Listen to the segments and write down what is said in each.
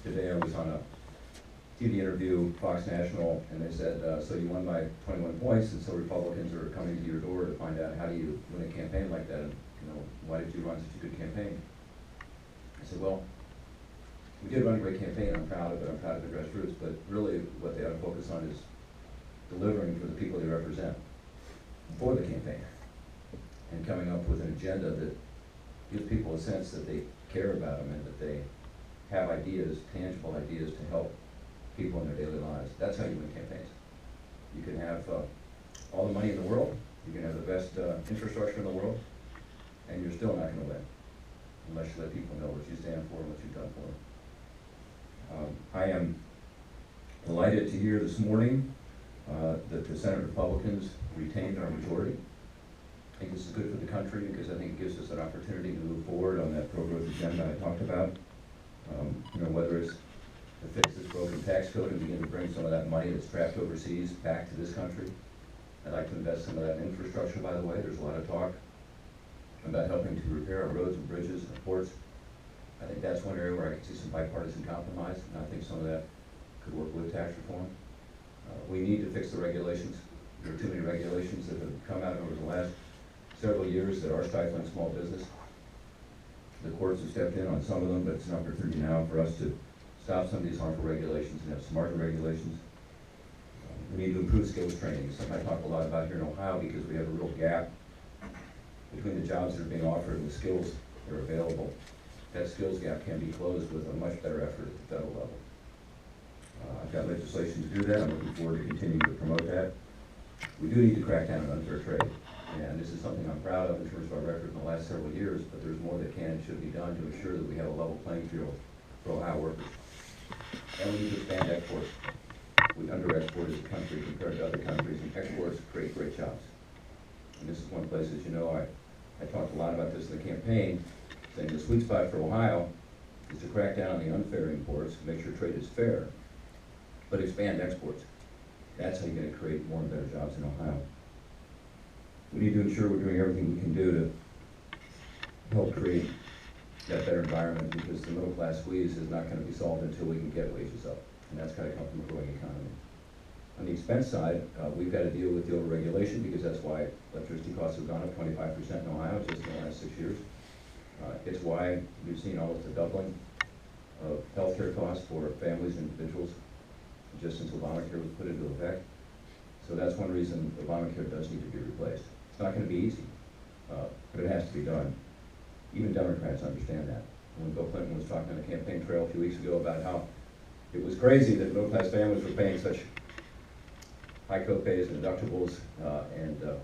Today I was on a TV interview, Fox National, and they said, so you won by 21 points, and so Republicans are coming to your door to find out how do you win a campaign like that, and why did you run such a good campaign? I said, well, we did run a great campaign, I'm proud of it, I'm proud of the grassroots, but really what they ought to focus on is delivering for the people they represent for the campaign, and coming up with an agenda that gives people a sense that they care about them and that they have ideas, tangible ideas to help people in their daily lives. That's how you win campaigns. You can have all the money in the world, you can have the best infrastructure in the world, and you're still not going to win unless you let people know what you stand for and what you've done for them. I am delighted to hear this morning that the Senate Republicans retained our majority. I think this is good for the country because I think it gives us an opportunity to move forward on that pro-growth agenda I talked about. Whether it's to fix this broken tax code and begin to bring some of that money that's trapped overseas back to this country. I'd like to invest some of that in infrastructure, by the way. There's a lot of talk about helping to repair our roads and bridges and ports. I think that's one area where I can see some bipartisan compromise, and I think some of that could work with tax reform. We need to fix the regulations. There are too many regulations that have come out over the last several years that are stifling small business. The courts have stepped in on some of them, but it's an opportunity now for us to stop some of these harmful regulations and have smarter regulations. We need to improve skills training, something I talk a lot about here in Ohio because we have a real gap between the jobs that are being offered and the skills that are available. That skills gap can be closed with a much better effort at the federal level. I've got legislation to do that. I'm looking forward to continuing to promote that. We do need to crack down on unfair trade. And this is something I'm proud of in terms of our record in the last several years, but there's more that can and should be done to ensure that we have a level playing field for Ohio workers. And we need to expand exports. We under-export as a country compared to other countries, and exports create great jobs. And this is one place, as you know, I talked a lot about this in the campaign, saying the sweet spot for Ohio is to crack down on the unfair imports, make sure trade is fair, but expand exports. That's how you're going to create more and better jobs in Ohio. We need to ensure we're doing everything we can do to help create that better environment because the middle class squeeze is not going to be solved until we can get wages up. And that's got to come from a growing economy. On the expense side, we've got to deal with the overregulation because that's why electricity costs have gone up 25% in Ohio just in the last 6 years. It's why we've seen almost a doubling of healthcare costs for families and individuals just since Obamacare was put into effect. So that's one reason Obamacare does need to be replaced. It's not going to be easy, but it has to be done. Even Democrats understand that. When Bill Clinton was talking on the campaign trail a few weeks ago about how it was crazy that middle-class families were paying such high co-pays and deductibles, and that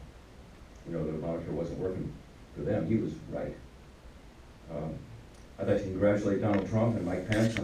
Obamacare wasn't working for them, he was right. I'd like to congratulate Donald Trump and Mike Pence on